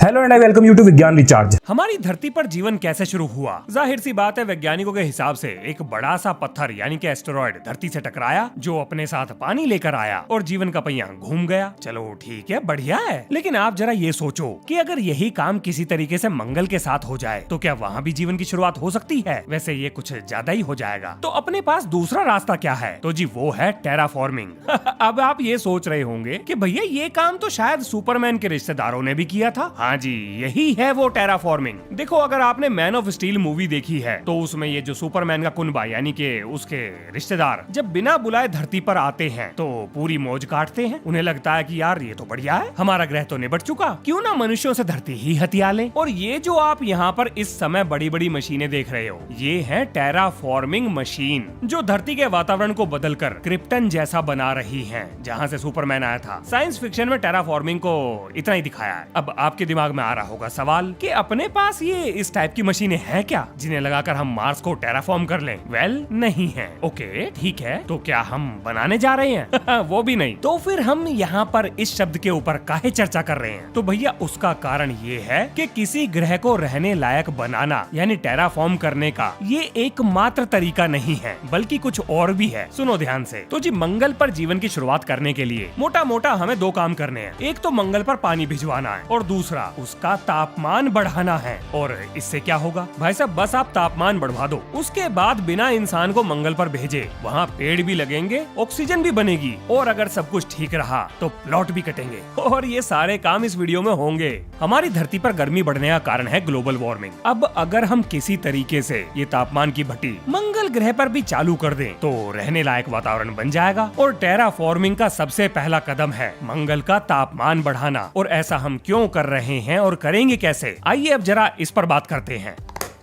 Hello and I welcome you to Vigyan recharge. हमारी धरती पर जीवन कैसे शुरू हुआ? जाहिर सी बात है, वैज्ञानिकों के हिसाब से एक बड़ा सा पत्थर यानी कि एस्टेरॉयड धरती से टकराया, जो अपने साथ पानी लेकर आया और जीवन का पहिया घूम गया। चलो ठीक है, बढ़िया है। लेकिन आप जरा ये सोचो कि अगर यही काम किसी तरीके से मंगल के साथ हो जाए तो क्या वहाँ भी जीवन की शुरुआत हो सकती है? वैसे ये कुछ ज्यादा ही हो जाएगा। तो अपने पास दूसरा रास्ता क्या है? तो जी वो है टेराफॉर्मिंग। अब आप ये सोच रहे होंगे कि भैया ये काम तो शायद सुपरमैन के रिश्तेदारों ने भी किया था। हाँ जी, यही है वो टेराफॉर्मिंग। देखो, अगर आपने मैन ऑफ स्टील मूवी देखी है तो उसमें ये जो सुपरमैन का कुनबा यानी कि उसके रिश्तेदार जब बिना बुलाए धरती पर आते हैं तो पूरी मौज काटते हैं। उन्हें लगता है कि यार ये तो बढ़िया है, हमारा ग्रह तो निबट चुका, क्यों ना मनुष्यों से धरती ही हथिया लें। और ये जो आप यहाँ पर इस समय बड़ी बड़ी मशीनें देख रहे हो, ये है टेराफॉर्मिंग मशीन, जो धरती के वातावरण को बदलकर क्रिप्टन जैसा बना रही है, जहाँ से सुपरमैन आया था। साइंस फिक्शन में टेराफॉर्मिंग को इतना ही दिखाया है। अब आपके दिमाग में आ रहा होगा सवाल कि अपने पास ये इस टाइप की मशीनें हैं क्या, जिन्हें लगाकर हम मार्स को टेराफॉर्म कर लें? वेल, नहीं है। ओके ठीक है, तो क्या हम बनाने जा रहे हैं? वो भी नहीं। तो फिर हम यहाँ पर इस शब्द के ऊपर काहे चर्चा कर रहे हैं? तो भैया उसका कारण ये है कि किसी ग्रह को रहने लायक बनाना यानी टेराफॉर्म करने का ये एकमात्र तरीका नहीं है, बल्कि कुछ और भी है। सुनो ध्यान से। तो जी मंगल पर जीवन की शुरुआत करने के लिए मोटा मोटा हमें दो काम करने हैं। एक तो मंगल पर पानी भिजवाना है और दूसरा उसका तापमान बढ़ाना है। और इससे क्या होगा भाई साहब? बस आप तापमान बढ़वा दो, उसके बाद बिना इंसान को मंगल पर भेजे वहाँ पेड़ भी लगेंगे, ऑक्सीजन भी बनेगी, और अगर सब कुछ ठीक रहा तो प्लॉट भी कटेंगे। और ये सारे काम इस वीडियो में होंगे। हमारी धरती पर गर्मी बढ़ने का कारण है ग्लोबल वार्मिंग। अब अगर हम किसी तरीके से ये तापमान की भट्टी मंगल ग्रह पर भी चालू कर दें तो रहने लायक वातावरण बन जाएगा। और टेराफॉर्मिंग का सबसे पहला कदम है मंगल का तापमान बढ़ाना। और ऐसा हम क्यों कर रहे हैं और करेंगे कैसे? आइए अब जरा इस पर बात करते हैं।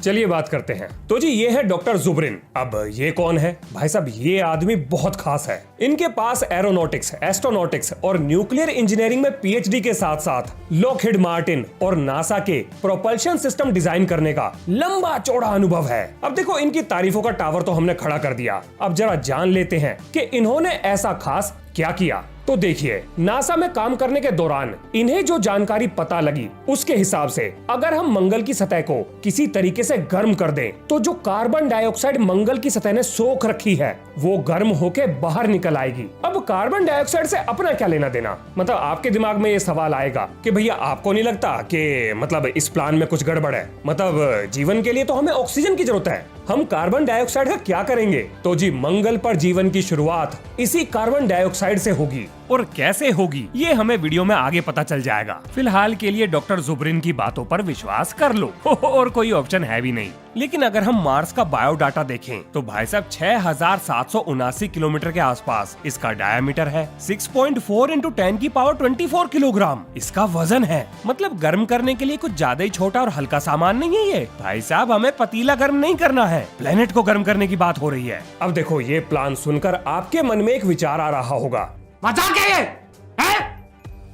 चलिए बात करते हैं। तो जी ये है डॉक्टर जुबरिन। अब ये कौन है भाई साहब? ये आदमी बहुत खास है। इनके पास एरोनॉटिक्स, एस्ट्रोनॉटिक्स और न्यूक्लियर इंजीनियरिंग में पीएचडी के साथ साथ लॉकहीड मार्टिन और नासा के प्रोपल्शन सिस्टम डिजाइन करने का लंबा चौड़ा अनुभव है। अब देखो, इनकी तारीफों का टावर तो हमने खड़ा कर दिया। अब जरा जान लेते हैं कि इन्होंने ऐसा खास क्या किया। तो देखिए, नासा में काम करने के दौरान इन्हें जो जानकारी पता लगी उसके हिसाब से अगर हम मंगल की सतह को किसी तरीके से गर्म कर दें तो जो कार्बन डाइऑक्साइड मंगल की सतह ने सोख रखी है वो गर्म होके बाहर निकल आएगी। अब कार्बन डाइऑक्साइड से अपना क्या लेना देना? मतलब आपके दिमाग में ये सवाल आएगा कि भैया आपको नहीं लगता कि मतलब इस प्लान में कुछ गड़बड़ है? मतलब जीवन के लिए तो हमें ऑक्सीजन की जरूरत है, हम कार्बन डाइऑक्साइड का क्या करेंगे? तो जी मंगल पर जीवन की शुरुआत इसी कार्बन डाइऑक्साइड से होगी। और कैसे होगी ये हमें वीडियो में आगे पता चल जाएगा। फिलहाल के लिए डॉक्टर जुबरिन की बातों पर विश्वास कर लो। और कोई ऑप्शन है भी नहीं। लेकिन अगर हम मार्स का बायोडाटा देखें तो भाई साहब 6779 किलोमीटर के आसपास इसका डायामीटर है। 6.4 इंटू 10 की पावर 24 किलोग्राम इसका वजन है। मतलब गर्म करने के लिए कुछ ज्यादा ही छोटा और हल्का सामान नहीं है ये। भाई साहब हमें पतीला गर्म नहीं करना है, प्लेनेट को गर्म करने की बात हो रही है। अब देखो, ये प्लान सुनकर आपके मन में एक विचार आ रहा होगा, मजाक है ये?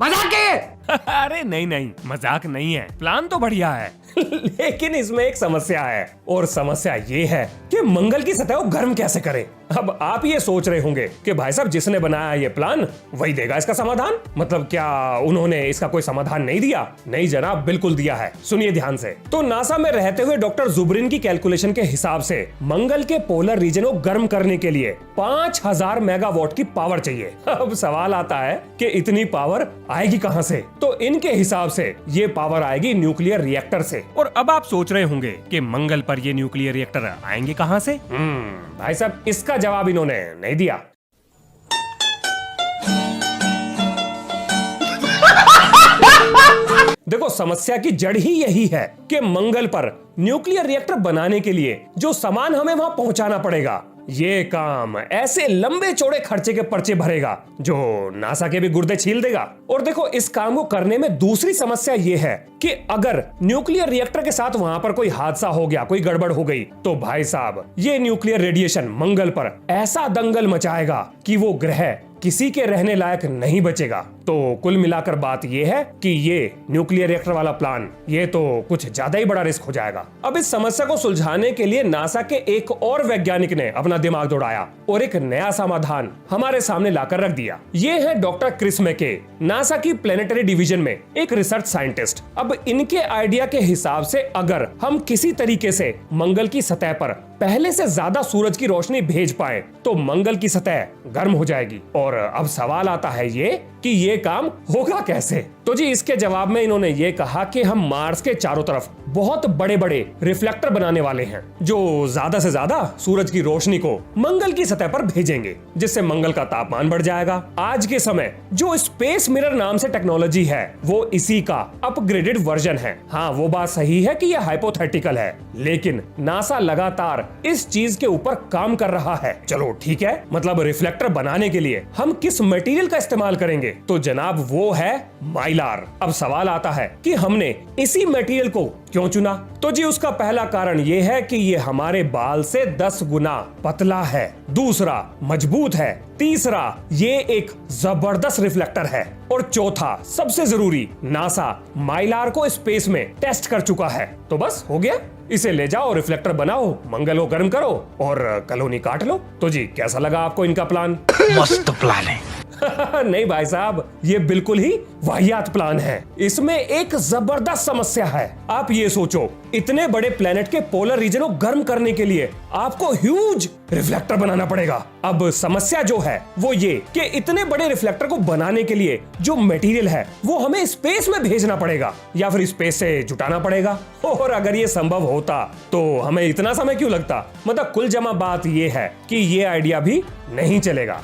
मजाक है ये? अरे नहीं नहीं, मजाक नहीं है, प्लान तो बढ़िया है। लेकिन इसमें एक समस्या है, और समस्या ये है कि मंगल की सतह को गर्म कैसे करें। अब आप ये सोच रहे होंगे कि भाई साहब जिसने बनाया ये प्लान वही देगा इसका समाधान। मतलब क्या उन्होंने इसका कोई समाधान नहीं दिया? नहीं जनाब, बिल्कुल दिया है। सुनिए ध्यान से। तो नासा में रहते हुए डॉक्टर जुबरिन की कैलकुलेशन के हिसाब से मंगल के पोलर रीजन को गर्म करने के लिए 5000 मेगावाट की पावर चाहिए। अब सवाल आता है कि इतनी पावर आएगी कहां से? तो इनके हिसाब से ये पावर आएगी न्यूक्लियर रिएक्टर से। और अब आप सोच रहे होंगे कि मंगल पर ये न्यूक्लियर रिएक्टर आएंगे कहां से? भाई साहब इसका जवाब इन्होंने नहीं दिया। देखो, समस्या की जड़ ही यही है कि मंगल पर न्यूक्लियर रिएक्टर बनाने के लिए जो सामान हमें वहां पहुंचाना पड़ेगा, ये काम ऐसे लंबे चौड़े खर्चे के पर्चे भरेगा जो नासा के भी गुर्दे छील देगा। और देखो, इस काम को करने में दूसरी समस्या ये है कि अगर न्यूक्लियर रिएक्टर के साथ वहां पर कोई हादसा हो गया, कोई गड़बड़ हो गई, तो भाई साहब ये न्यूक्लियर रेडिएशन मंगल पर ऐसा दंगल मचाएगा कि वो ग्रह किसी के रहने लायक नहीं बचेगा। तो कुल मिलाकर बात ये है कि ये न्यूक्लियर रिएक्टर वाला प्लान ये तो कुछ ज्यादा ही बड़ा रिस्क हो जाएगा। अब इस समस्या को सुलझाने के लिए नासा के एक और वैज्ञानिक ने अपना दिमाग दौड़ाया और एक नया समाधान हमारे सामने लाकर रख दिया। ये है डॉक्टर क्रिस मैके, नासा की प्लेनेटरी डिवीजन में एक रिसर्च साइंटिस्ट। अब इनके आइडिया के हिसाब से अगर हम किसी तरीके से मंगल की सतह पर पहले से ज्यादा सूरज की रोशनी भेज पाए तो मंगल की सतह गर्म हो जाएगी। और अब सवाल आता है ये कि ये काम होगा कैसे। तो जी इसके जवाब में इन्होंने ये कहा कि हम मार्स के चारों तरफ बहुत बड़े बड़े रिफ्लेक्टर बनाने वाले हैं जो ज्यादा से ज्यादा सूरज की रोशनी को मंगल की सतह पर भेजेंगे, जिससे मंगल का तापमान बढ़ जाएगा। आज के समय जो स्पेस मिरर नाम से टेक्नोलॉजी है वो इसी का अपग्रेडेड वर्जन है। हाँ, वो बात सही है कि यह हाइपोथेटिकल है, लेकिन नासा लगातार इस चीज के ऊपर काम कर रहा है। चलो ठीक है, मतलब रिफ्लेक्टर बनाने के लिए हम किस मटेरियल का इस्तेमाल करेंगे? तो जनाब वो है माइलार। अब सवाल आता है कि हमने इसी मटेरियल को क्यों चुना? तो जी उसका पहला कारण ये है कि ये हमारे बाल से 10 गुना पतला है, दूसरा मजबूत है, तीसरा ये एक जबरदस्त रिफ्लेक्टर है, और चौथा सबसे जरूरी, नासा माइलार को स्पेस में टेस्ट कर चुका है। तो बस हो गया, इसे ले जाओ, रिफ्लेक्टर बनाओ, मंगल को गर्म करो और कॉलोनी काट लो। तो जी कैसा लगा आपको इनका प्लान? मस्त प्लान है। नहीं भाई साहब, ये बिल्कुल ही वाहियात प्लान है। इसमें एक जबरदस्त समस्या है। आप ये सोचो, इतने बड़े प्लेनेट के पोलर रीजन को गर्म करने के लिए आपको ह्यूज रिफ्लेक्टर बनाना पड़ेगा। अब समस्या जो है वो ये कि इतने बड़े रिफ्लेक्टर को बनाने के लिए जो मटेरियल है वो हमें स्पेस में भेजना पड़ेगा या फिर स्पेस से जुटाना पड़ेगा। और अगर ये संभव होता तो हमें इतना समय क्यों लगता? मतलब कुल जमा बात ये है कि ये आइडिया भी नहीं चलेगा।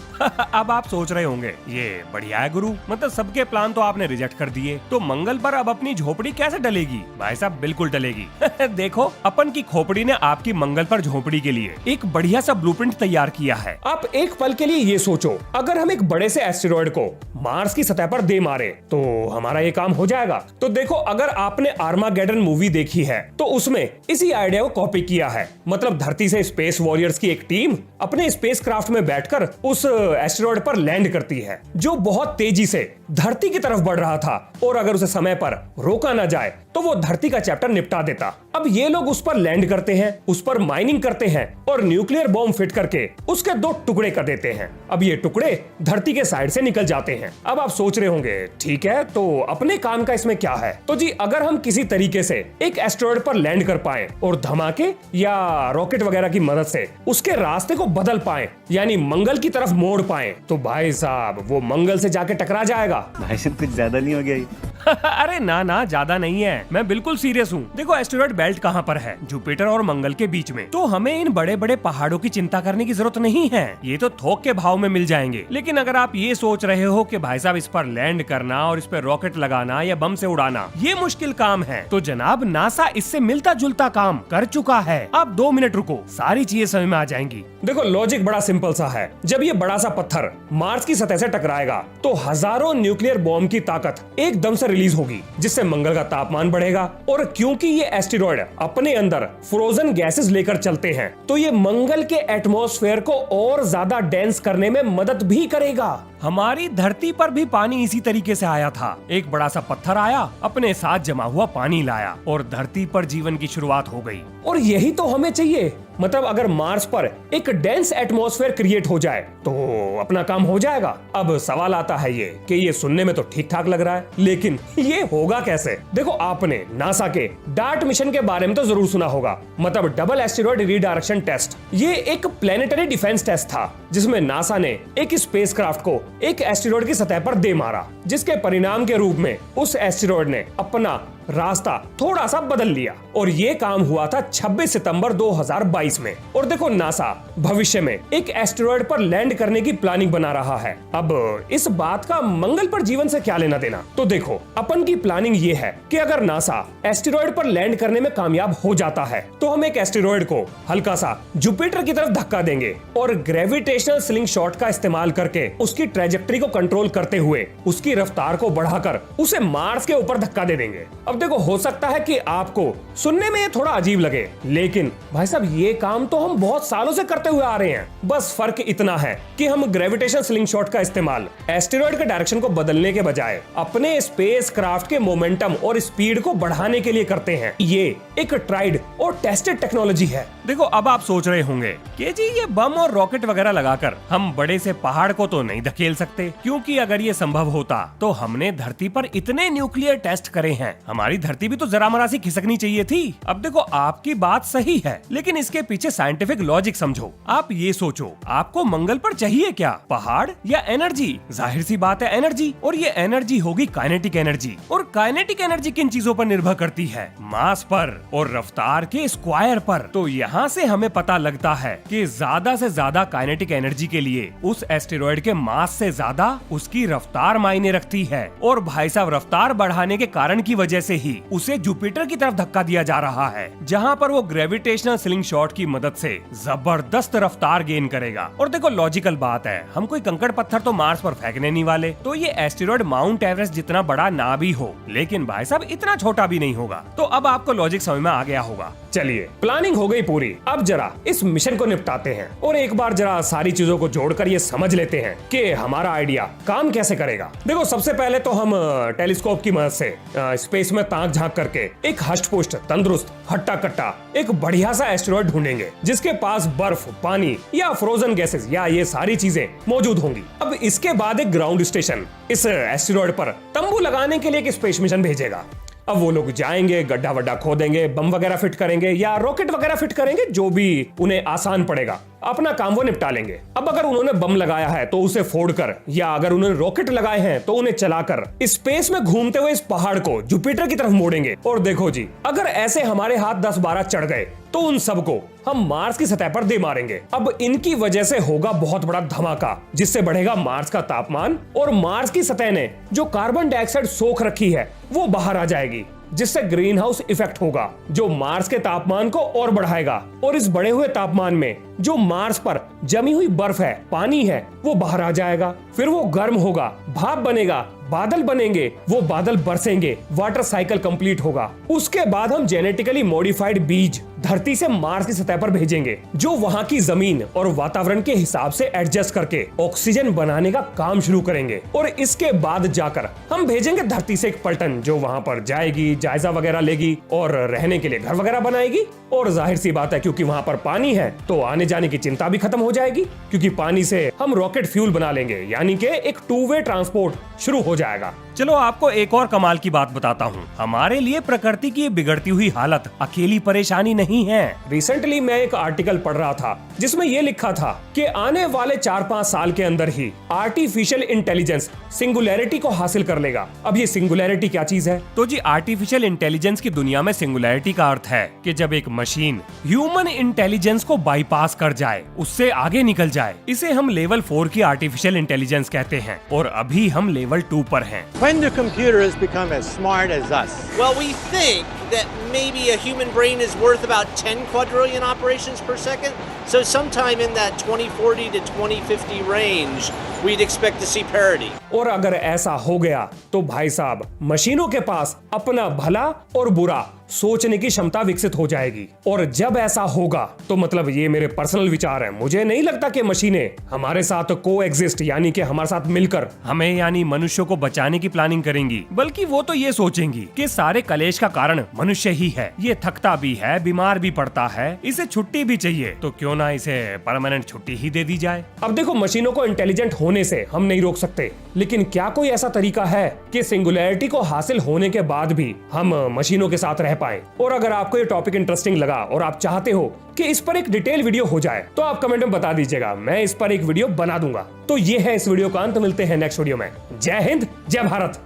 अब आप सोच रहे होंगे ये बढ़िया है गुरु, मतलब सबके प्लान तो आपने रिजेक्ट कर दिए, तो मंगल पर अब अपनी झोपड़ी कैसे डलेगी? भाई साहब बिल्कुल डलेगी। देखो, अपन की खोपड़ी ने आपकी मंगल पर झोपड़ी के लिए एक बढ़िया सा ब्लूप्रिंट तैयार किया है। आप एक पल के लिए ये सोचो, अगर हम एक बड़े से एस्टेरॉयड को मार्स की सतह पर दे मारे तो हमारा ये काम हो जाएगा। तो देखो, अगर आपने आर्मागेडन मूवी देखी है तो उसमें इसी आइडिया को कॉपी किया है। मतलब धरती से स्पेस वॉरियर्स की एक टीम अपने स्पेसक्राफ्ट में बैठकर उस एस्टेरॉयड पर लैंड करती है जो बहुत तेजी से धरती की तरफ बढ़ रहा था, और अगर उसे समय पर रोका ना जाए तो वो धरती का चैप्टर निपटा देता। अब ये लोग उस पर लैंड करते हैं, उस पर माइनिंग करते हैं और न्यूक्लियर बॉम्ब फिट करके उसके 2 टुकड़े कर देते हैं। अब ये टुकड़े धरती के साइड से निकल जाते हैं। अब आप सोच रहे होंगे ठीक है, तो अपने काम का इसमें क्या है? तो जी अगर हम किसी तरीके से एक एस्टेरॉयड पर लैंड कर पाए और धमाके या रॉकेट वगैरह की मदद से उसके रास्ते को बदल पाए, यानी मंगल की तरफ मोड़ पाए, तो भाई साहब वो मंगल से जाके टकरा जाएगा। भाई साहब कुछ ज्यादा नहीं हो गया ये? अरे ना ना, ज्यादा नहीं है, मैं बिल्कुल सीरियस हूँ। देखो, एस्टेरॉयड बेल्ट कहाँ पर है? जुपिटर और मंगल के बीच में। तो हमें इन बड़े बड़े पहाड़ों की चिंता करने की जरूरत नहीं है, ये तो थोक के भाव में मिल जाएंगे। लेकिन अगर आप ये सोच रहे हो कि भाई साहब इस पर लैंड करना और इस पर रॉकेट लगाना या बम से उड़ाना ये मुश्किल काम है, तो जनाब नासा इससे मिलता जुलता काम कर चुका है। आप 2 मिनट रुको, सारी चीजें समझ में आ जाएंगी। देखो, लॉजिक बड़ा सिंपल सा है। जब ये बड़ा सा पत्थर मार्स की सतह से टकराएगा तो हजारों न्यूक्लियर बॉम्ब की ताकत एकदम से रिलीज होगी, जिससे मंगल का तापमान बढ़ेगा। और क्योंकि ये एस्टेरॉयड अपने अंदर फ्रोजन गैसेस लेकर चलते हैं, तो ये मंगल के एटमॉस्फेयर को और ज्यादा डेंस करने में मदद भी करेगा। हमारी धरती पर भी पानी इसी तरीके से आया था। एक बड़ा सा पत्थर आया, अपने साथ जमा हुआ पानी लाया और धरती पर जीवन की शुरुआत हो गई। और यही तो हमें चाहिए। मतलब अगर मार्स पर एक डेंस एटमॉस्फेयर क्रिएट हो जाए तो अपना काम हो जाएगा। अब सवाल आता है ये कि ये सुनने में तो ठीक ठाक लग रहा है, लेकिन ये होगा कैसे? देखो, आपने नासा के डार्ट मिशन के बारे में तो जरूर सुना होगा, मतलब डबल एस्टेरॉयड रीडायरेक्शन टेस्ट। ये एक प्लेनेटरी डिफेंस टेस्ट था जिसमें नासा ने एक स्पेसक्राफ्ट को एक एस्टेरॉयड की सतह पर दे मारा, जिसके परिणाम के रूप में उस एस्टेरॉयड ने अपना रास्ता थोड़ा सा बदल लिया। और ये काम हुआ था 26 सितंबर 2022 में। और देखो, नासा भविष्य में एक एस्टेरॉयड पर लैंड करने की प्लानिंग बना रहा है। अब इस बात का मंगल पर जीवन से क्या लेना देना? तो देखो, अपन की प्लानिंग ये है कि अगर नासा एस्टेरॉयड पर लैंड करने में कामयाब हो जाता है तो हम एक एस्टेरॉयड को हल्का सा जुपिटर की तरफ धक्का देंगे और ग्रेविटेशनल ग्रेविटेशनल स्लिंग शॉट का इस्तेमाल करके उसकी ट्रेजेक्टरी को कंट्रोल करते हुए उसकी रफ्तार को बढ़ाकर उसे मार्स के ऊपर धक्का दे देंगे। अब देखो, हो सकता है कि आपको सुनने में ये थोड़ा अजीब लगे, लेकिन भाई साहब ये काम तो हम बहुत सालों से करते हुए आ रहे हैं। बस फर्क इतना है कि हम ग्रेविटेशनल स्लिंग शॉट का इस्तेमाल एस्टेरॉयड के डायरेक्शन को बदलने के बजाय अपने स्पेस क्राफ्ट के मोमेंटम और स्पीड को बढ़ाने के लिए करते हैं। ये एक ट्राइड और टेस्टेड टेक्नोलॉजी है। देखो, अब आप सोच रहे होंगे कि जी ये बम और रॉकेट वगैरह लगाकर हम बड़े से पहाड़ को तो नहीं धकेल सकते, क्योंकि अगर ये संभव होता तो हमने धरती पर इतने न्यूक्लियर टेस्ट करे हैं, हमारी धरती भी तो जरा मरा सी खिसकनी चाहिए थी। अब देखो, आपकी बात सही है, लेकिन इसके पीछे साइंटिफिक लॉजिक समझो। आप ये सोचो, आपको मंगल पर चाहिए क्या, पहाड़ या एनर्जी? जाहिर सी बात है एनर्जी, और ये एनर्जी होगी काइनेटिक एनर्जी। और काइनेटिक एनर्जी किन चीजों पर निर्भर करती है? मास पर और रफ्तार के स्क्वायर पर। तो यहाँ से हमें पता लगता है कि ज्यादा से ज्यादा काइनेटिक एनर्जी के लिए उस एस्टेरॉयड के मास से ज्यादा उसकी रफ्तार मायने रखती है। और भाई साहब, रफ्तार बढ़ाने के कारण की वजह से ही उसे जुपिटर की तरफ धक्का दिया जा रहा है, जहाँ पर वो ग्रेविटेशनल स्लिंग शॉट की मदद से जबरदस्त रफ्तार गेन करेगा। और देखो, लॉजिकल बात है, हम कोई कंकड़ पत्थर तो मार्स पर फेंकने नहीं वाले, तो ये एस्टेरॉयड माउंट एवरेस्ट जितना बड़ा ना भी हो, लेकिन भाई साहब इतना छोटा भी नहीं होगा। तो अब आपको लॉजिक समझ में आ गया होगा। चलिए, प्लानिंग हो गई पूरी, अब जरा इस मिशन को निपटाते हैं और एक बार जरा सारी चीजों को जोड़कर ये समझ लेते हैं कि हमारा आइडिया काम कैसे करेगा। देखो, सबसे पहले तो हम टेलीस्कोप की मदद से स्पेस में ताक झांक करके एक हष्ट-पुष्ट, तंदुरुस्त, हट्टा कट्टा एक बढ़िया सा एस्टेरॉयड ढूंढेंगे जिसके पास बर्फ, पानी या फ्रोजन गैसेस या ये सारी चीजें मौजूद होंगी। अब इसके बाद एक ग्राउंड स्टेशन इस एस्टेरॉयड पर तंबू लगाने के लिए एक स्पेस मिशन भेजेगा। अब वो लोग जाएंगे, गड्ढा वड्ढा खोदेंगे, बम वगैरह फिट करेंगे या रॉकेट वगैरह फिट करेंगे, जो भी उन्हें आसान पड़ेगा, अपना काम वो निपटा लेंगे। अब अगर उन्होंने बम लगाया है तो उसे फोड़कर, या अगर उन्होंने रॉकेट लगाए हैं तो उन्हें चलाकर स्पेस में घूमते हुए इस पहाड़ को जुपिटर की तरफ मोड़ेंगे। और देखो जी, अगर ऐसे हमारे हाथ 10-12 चढ़ गए तो उन सबको हम मार्स की सतह पर दे मारेंगे। अब इनकी वजह से होगा बहुत बड़ा धमाका, जिससे बढ़ेगा मार्स का तापमान और मार्स की सतह ने जो कार्बन डाइऑक्साइड सोख रखी है वो बाहर आ जाएगी, जिससे ग्रीन हाउस इफेक्ट होगा जो मार्स के तापमान को और बढ़ाएगा। और इस बढ़े हुए तापमान में जो मार्स पर जमी हुई बर्फ है, पानी है, वो बाहर आ जाएगा। फिर वो गर्म होगा, भाप बनेगा, बादल बनेंगे, वो बादल बरसेंगे, वाटर साइकिल कंप्लीट होगा। उसके बाद हम जेनेटिकली मॉडिफाइड बीज धरती से मार्स की सतह पर भेजेंगे, जो वहां की जमीन और वातावरण के हिसाब से एडजस्ट करके ऑक्सीजन बनाने का काम शुरू करेंगे। और इसके बाद जाकर हम भेजेंगे धरती से एक पलटन, जो वहां पर जाएगी, जायजा वगैरह लेगी और रहने के लिए घर वगैरह बनाएगी। और जाहिर सी बात है, क्योंकि वहां पर पानी है तो आने जाने की चिंता भी खत्म हो जाएगी, क्योंकि पानी से हम रॉकेट फ्यूल बना लेंगे, यानी कि एक 2 वे ट्रांसपोर्ट शुरू हो जाएगा। चलो, आपको एक और कमाल की बात बताता हूँ। हमारे लिए प्रकृति की बिगड़ती हुई हालत अकेली परेशानी नहीं है। रिसेंटली मैं एक आर्टिकल पढ़ रहा था जिसमें यह लिखा था कि आने वाले 4-5 साल के अंदर ही आर्टिफिशियल इंटेलिजेंस सिंगुलैरिटी को हासिल कर लेगा। अब ये सिंगुलैरिटी क्या चीज है? तो जी, आर्टिफिशियल इंटेलिजेंस की दुनिया में सिंगुलैरिटी का अर्थ है कि जब एक मशीन ह्यूमन इंटेलिजेंस को बाईपास कर जाए, उससे आगे निकल जाए। इसे हम लेवल 4 की आर्टिफिशियल इंटेलिजेंस कहते हैं और अभी हम लेवल 2 पर हैं। When do computers become as smart as us? Well, we think that maybe a human brain is worth about 10 quadrillion operations per second. So sometime in that 2040 to 2050 range, we'd expect to see parity. और अगर ऐसा हो गया तो भाई साहब, मशीनों के पास अपना भला और बुरा सोचने की क्षमता विकसित हो जाएगी। और जब ऐसा होगा तो मतलब, ये मेरे पर्सनल विचार हैं, मुझे नहीं लगता कि मशीनें हमारे साथ को एग्जिस्ट, यानी कि हमारे साथ मिलकर हमें यानी मनुष्यों को बचाने की प्लानिंग करेंगी, बल्कि वो तो ये सोचेंगी कि सारे कलेश का कारण मनुष्य ही है। ये थकता भी है, बीमार भी पड़ता है, इसे छुट्टी भी चाहिए, तो क्यों ना इसे परमानेंट छुट्टी ही दे दी जाए। अब देखो, मशीनों को इंटेलिजेंट होने से हम नहीं रोक सकते, लेकिन क्या कोई ऐसा तरीका है कि सिंगुलैरिटी को हासिल होने के बाद भी हम मशीनों के साथ रह पाएं? और अगर आपको ये टॉपिक इंटरेस्टिंग लगा और आप चाहते हो कि इस पर एक डिटेल वीडियो हो जाए, तो आप कमेंट में बता दीजिएगा, मैं इस पर एक वीडियो बना दूंगा। तो ये है इस वीडियो का अंत, मिलते हैं नेक्स्ट वीडियो में। जय हिंद, जय भारत।